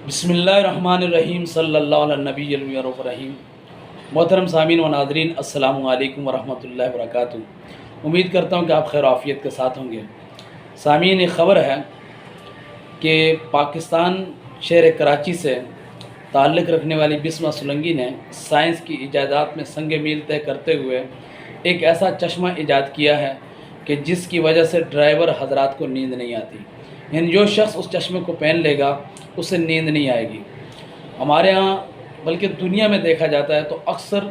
بسم اللہ الرحمن الرحیم صلی اللہ علیہ نبی الرحیم۔ محترم سامعین و ناظرین، السلام علیکم ورحمۃ اللہ وبرکاتہ۔ امید کرتا ہوں کہ آپ خیر و عافیت کے ساتھ ہوں گے۔ سامعین، ایک خبر ہے کہ پاکستان شہر کراچی سے تعلق رکھنے والی بسمہ سولنگی نے سائنس کی ایجادات میں سنگ میل طے کرتے ہوئے ایک ایسا چشمہ ایجاد کیا ہے کہ جس کی وجہ سے ڈرائیور حضرات کو نیند نہیں آتی، یعنی جو شخص اس چشمے کو پہن لے گا اسے نیند نہیں آئے گی۔ ہمارے ہاں بلکہ دنیا میں دیکھا جاتا ہے تو اکثر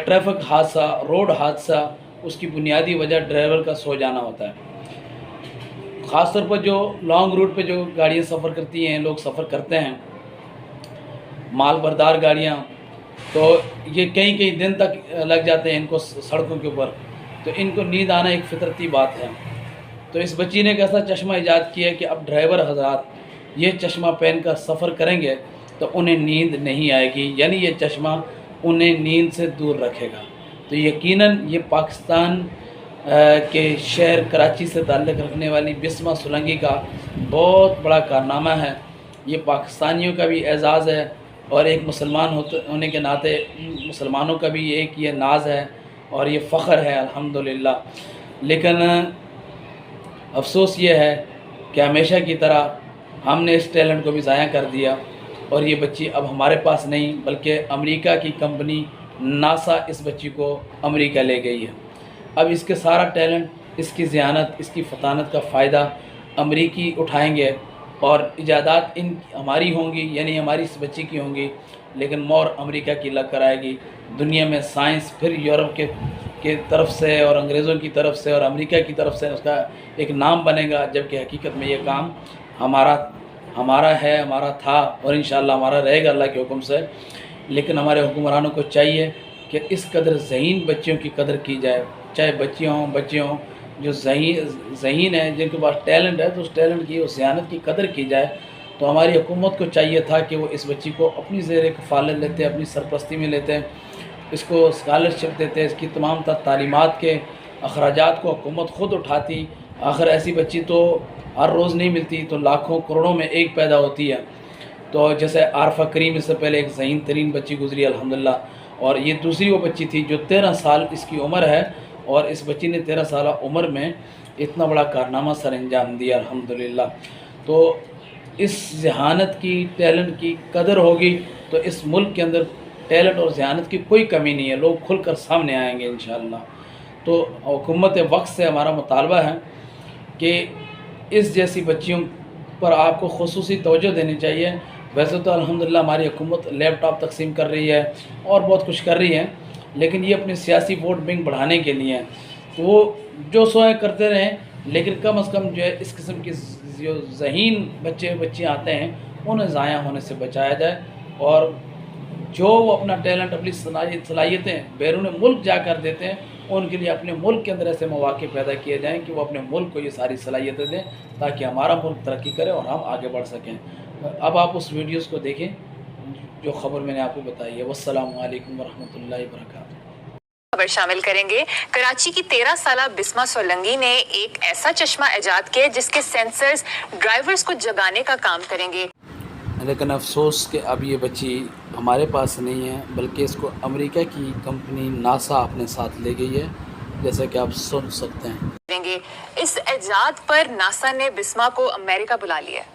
ٹریفک حادثہ، روڈ حادثہ، اس کی بنیادی وجہ ڈرائیور کا سو جانا ہوتا ہے۔ خاص طور پر جو لانگ روٹ پہ جو گاڑیاں سفر کرتی ہیں، لوگ سفر کرتے ہیں، مال بردار گاڑیاں، تو یہ کئی دن تک لگ جاتے ہیں ان کو سڑکوں کے اوپر، تو ان کو نیند آنا ایک فطرتی بات ہے۔ تو اس بچی نے ایک ایسا چشمہ ایجاد کیا ہے کہ اب ڈرائیور حضرات یہ چشمہ پہن کر سفر کریں گے تو انہیں نیند نہیں آئے گی، یعنی یہ چشمہ انہیں نیند سے دور رکھے گا۔ تو یقیناً یہ پاکستان کے شہر کراچی سے تعلق رکھنے والی بسمہ سولنگی کا بہت بڑا کارنامہ ہے۔ یہ پاکستانیوں کا بھی اعزاز ہے اور ایک مسلمان ہونے کے ناطے مسلمانوں کا بھی ایک یہ ناز ہے اور یہ فخر ہے الحمدللہ۔ لیکن افسوس یہ ہے کہ ہمیشہ کی طرح ہم نے اس ٹیلنٹ کو بھی ضائع کر دیا اور یہ بچی اب ہمارے پاس نہیں بلکہ امریکہ کی کمپنی ناسا اس بچی کو امریکہ لے گئی ہے۔ اب اس کے سارا ٹیلنٹ، اس کی ذہانت، اس کی فطانت کا فائدہ امریکی اٹھائیں گے اور ایجادات ہماری ہوں گی، یعنی ہماری اس بچی کی ہوں گی، لیکن مور امریکہ کی لگ کر آئے گی۔ دنیا میں سائنس پھر یورپ کے طرف سے اور انگریزوں کی طرف سے اور امریکہ کی طرف سے اس کا ایک نام بنے گا، جبکہ حقیقت میں یہ کام ہمارا ہے، ہمارا تھا اور انشاءاللہ ہمارا رہے گا اللہ کے حکم سے۔ لیکن ہمارے حکمرانوں کو چاہیے کہ اس قدر ذہین بچیوں کی قدر کی جائے، چاہے بچیاں ہوں بچے ہوں، جو ذہین ہیں، جن کے پاس ٹیلنٹ ہے تو اس ٹیلنٹ کی، اس ذہانت کی قدر کی جائے۔ تو ہماری حکومت کو چاہیے تھا کہ وہ اس بچی کو اپنی زیر کفالت لیتے، اپنی سرپرستی میں لیتے، اس کو اسکالرشپ دیتے، اس کی تمام تعلیمات کے اخراجات کو حکومت خود اٹھاتی۔ آخر ایسی بچی تو ہر روز نہیں ملتی، تو لاکھوں کروڑوں میں ایک پیدا ہوتی ہے۔ تو جیسے عارفہ کریم اس سے پہلے ایک ذہین ترین بچی گزری الحمدللہ، اور یہ دوسری وہ بچی تھی جو 13 سال اس کی عمر ہے، اور اس بچی نے 13 سالہ عمر میں اتنا بڑا کارنامہ سر انجام دیا الحمدللہ۔ تو اس ذہانت کی، ٹیلنٹ کی قدر ہوگی تو اس ملک کے اندر ٹیلنٹ اور ذہانت کی کوئی کمی نہیں ہے، لوگ کھل کر سامنے آئیں گے انشاءاللہ۔ تو حکومت وقت سے ہمارا مطالبہ ہے کہ اس جیسی بچیوں پر آپ کو خصوصی توجہ دینی چاہیے۔ ویسے تو الحمدللہ ہماری حکومت لیپ ٹاپ تقسیم کر رہی ہے اور بہت کچھ کر رہی ہے، لیکن یہ اپنی سیاسی ووٹ بینک بڑھانے کے لیے ہیں، تو وہ جو سوئیں کرتے رہیں، لیکن کم از کم جو ہے اس قسم کی جو ذہین بچیاں آتے ہیں انہیں ضائع ہونے سے بچایا جائے، اور جو وہ اپنا ٹیلنٹ، اپنی صلاحیتیں بیرون ملک جا کر دیتے ہیں، ان کے لیے اپنے ملک کے اندر ایسے مواقع پیدا کیے جائیں کہ وہ اپنے ملک کو یہ ساری صلاحیتیں دیں تاکہ ہمارا ملک ترقی کرے اور ہم آگے بڑھ سکیں۔ اب آپ اس ویڈیوز کو دیکھیں جو خبر میں نے آپ کو بتائی ہے۔ والسلام علیکم ورحمۃ اللہ وبرکاتہ۔ خبر شامل کریں گے۔ کراچی کی 13 سالہ بسمہ سولنگی نے ایک ایسا چشمہ ایجاد کیا جس کے سینسرز ڈرائیورز کو جگانے کا کام کریں گے۔ لیکن افسوس کہ اب یہ بچی ہمارے پاس نہیں ہے بلکہ اس کو امریکہ کی کمپنی ناسا اپنے ساتھ لے گئی ہے، جیسا کہ آپ سن سکتے ہیں۔ اس ایجاد پر ناسا نے بسمہ کو امریکہ بلا لیا ہے۔